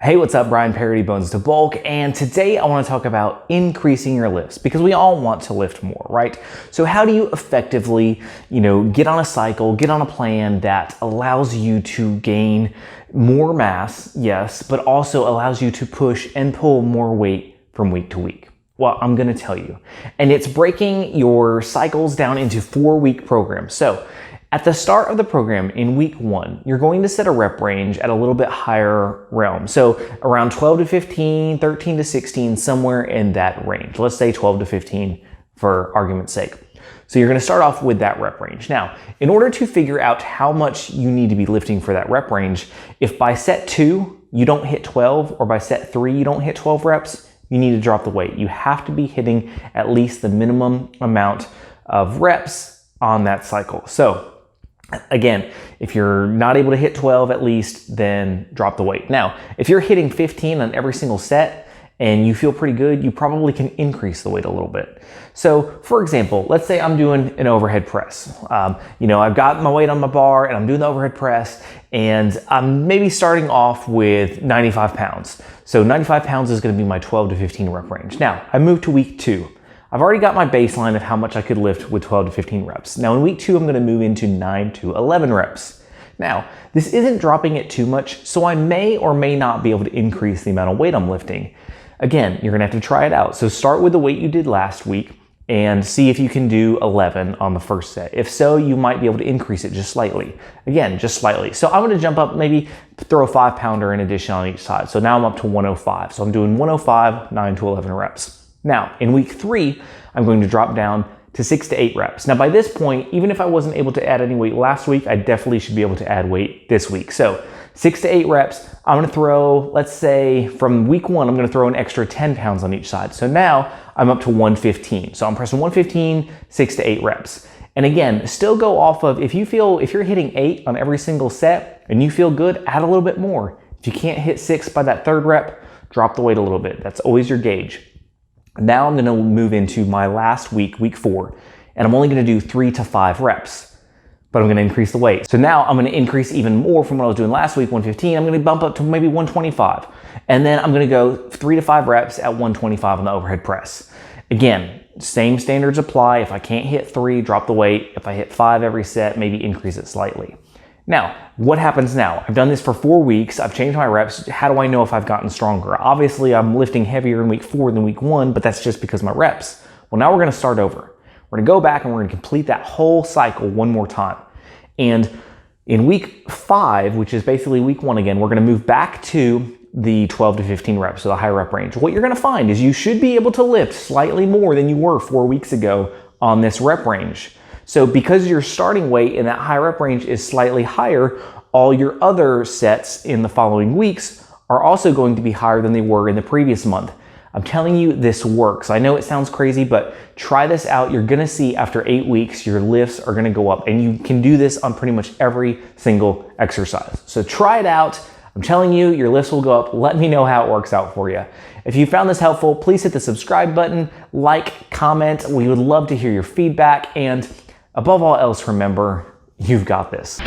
Hey, what's up? Brian Parody, Bones to Bulk, and today I want to talk about increasing your lifts because we all want to lift more, right? So how do you effectively, get on a cycle, get on a plan that allows you to gain more mass, yes, but also allows you to push and pull more weight from week to week? Well, I'm going to tell you. And it's breaking your cycles down into 4-week programs. So at the start of the program in week 1, you're going to set a rep range at a little bit higher realm. So around 12 to 15, 13 to 16, somewhere in that range. Let's say 12 to 15 for argument's sake. So you're going to start off with that rep range. Now, in order to figure out how much you need to be lifting for that rep range, if by set 2 you don't hit 12 or by set 3 you don't hit 12 reps, you need to drop the weight. You have to be hitting at least the minimum amount of reps on that cycle. So again, if you're not able to hit 12 at least, then drop the weight. Now, if you're hitting 15 on every single set and you feel pretty good, you probably can increase the weight a little bit. So for example, let's say I'm doing an overhead press. I've got my weight on my bar and I'm doing the overhead press and I'm maybe starting off with 95 pounds. So 95 pounds is gonna be my 12 to 15 rep range. Now, I moved to week 2. I've already got my baseline of how much I could lift with 12 to 15 reps. Now in week 2, I'm gonna move into 9 to 11 reps. Now, this isn't dropping it too much, so I may or may not be able to increase the amount of weight I'm lifting. Again, you're gonna have to try it out. So start with the weight you did last week and see if you can do 11 on the first set. If so, you might be able to increase it just slightly. Again, just slightly. So I'm gonna jump up, maybe throw a 5-pounder in addition on each side. So now I'm up to 105. So I'm doing 105, 9 to 11 reps. Now, in week 3, I'm going to drop down to 6 to 8 reps. Now, by this point, even if I wasn't able to add any weight last week, I definitely should be able to add weight this week. So 6 to 8 reps, I'm gonna throw, let's say from week 1, I'm gonna throw an extra 10 pounds on each side. So now I'm up to 115. So I'm pressing 115, 6 to 8 reps. And again, still go off of, if you're hitting 8 on every single set and you feel good, add a little bit more. If you can't hit 6 by that 3rd rep, drop the weight a little bit. That's always your gauge. Now I'm gonna move into my last week, week 4, and I'm only gonna do 3 to 5 reps, but I'm gonna increase the weight. So now I'm gonna increase even more from what I was doing last week, 115. I'm gonna bump up to maybe 125. And then I'm gonna go 3 to 5 reps at 125 on the overhead press. Again, same standards apply. If I can't hit 3, drop the weight. If I hit 5 every set, maybe increase it slightly. Now, what happens now? I've done this for 4 weeks. I've changed my reps. How do I know if I've gotten stronger? Obviously, I'm lifting heavier in week 4 than week 1, but that's just because of my reps. Well, now we're gonna start over. We're gonna go back and we're gonna complete that whole cycle one more time. And in week 5, which is basically week 1 again, we're gonna move back to the 12 to 15 reps, so the high rep range. What you're gonna find is you should be able to lift slightly more than you were 4 weeks ago on this rep range. So because your starting weight in that high rep range is slightly higher, all your other sets in the following weeks are also going to be higher than they were in the previous month. I'm telling you, this works. I know it sounds crazy, but try this out. You're gonna see after 8 weeks, your lifts are gonna go up, and you can do this on pretty much every single exercise. So try it out. I'm telling you, your lifts will go up. Let me know how it works out for you. If you found this helpful, please hit the subscribe button, like, comment. We would love to hear your feedback, and above all else, remember, you've got this.